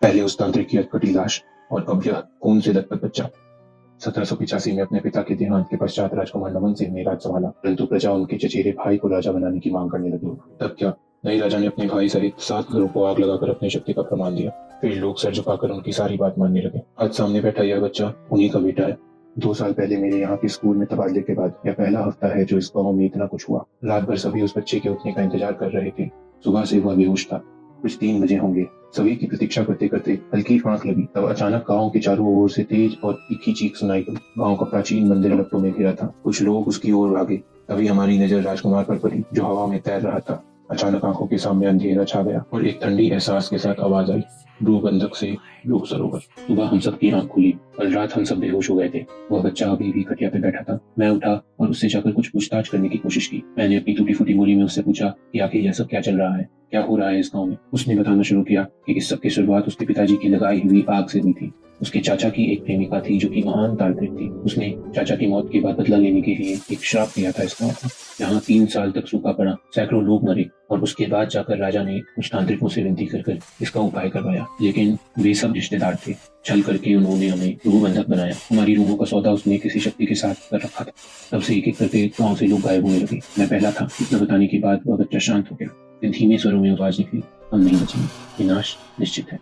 पहले उस तांत्रिक की अटपटी लाश और अब यह खून से लथपथ बच्चा। 1785 में अपने पिता के देहांत के पश्चात राजकुमार नमन सिंह ने राज संभाला, परंतु प्रजा उनके चचेरे भाई को राजा बनाने की मांग करने लगी। तब क्या, नए राजा ने अपने भाई सहित 7 घरों को आग लगाकर अपनी शक्ति का प्रमाण दिया। फिर लोग सर झुकाकर उनकी सारी बात मानने लगे। आज सामने बैठा यह बच्चा उन्हीं का बेटा है। 2 साल पहले मेरे यहाँ के स्कूल में तबादले के बाद यह पहला हफ्ता है जो इस गांव में इतना कुछ हुआ। रात भर सभी उस बच्चे के उठने का इंतजार कर रहे थे। सुबह से वह बेहोश था। कुछ 3 बजे होंगे। सभी की प्रतीक्षा करते करते हल्की फांक लगी, तब अचानक गांव के चारों ओर से तेज और तीखी चीख सुनाई दी। गांव का प्राचीन मंदिर लपटों में घिरा था। कुछ लोग उसकी ओर भागे। तभी हमारी नजर राजकुमार पर पड़ी, जो हवा में तैर रहा था। अचानक आंखों के सामने अंधेरा छा गया और एक ठंडी एहसास के साथ आवाज आई, ब्रू बंधक से ब्रू सरोवर। सुबह हम सब की आंख खुली। कल रात हम सब बेहोश हो गए थे। वह बच्चा अभी भी खटिया पे बैठा था। मैं उठा और उससे जाकर कुछ पूछताछ करने की कोशिश की। मैंने अपनी टूटी फूटी बोली में उससे पूछा कि आखिर यह सब क्या चल रहा है, क्या हो रहा है इस गांव में। उसने बताना शुरू किया कि इस सब की शुरुआत उसके पिताजी की लगाई हुई आग से हुई थी। उसके चाचा की एक प्रेमिका थी जो कि महान तांत्रिक थी। उसने चाचा की मौत के बाद बदला लेने के लिए एक श्राप दिया था इस गांव को। यहाँ 3 साल तक सूखा पड़ा, सैकड़ों लोग मरे और उसके बाद जाकर राजा ने कुछ तांत्रिकों से विनती कर इसका उपाय करवाया, लेकिन वे सब रिश्तेदार थे। छल करके उन्होंने हमें रूह बंधक बनाया। हमारी रूहों का सौदा उसने किसी शक्ति के साथ कर रखा था। तब से एक एक करके गांव से लोग गायब होने लगे। मैं पहला था। इतना बताने के बाद वह बच्चा शांत हो गया। फिर धीमे स्वरों में आवाज निकली, हम नहीं बचेंगे, विनाश निश्चित है।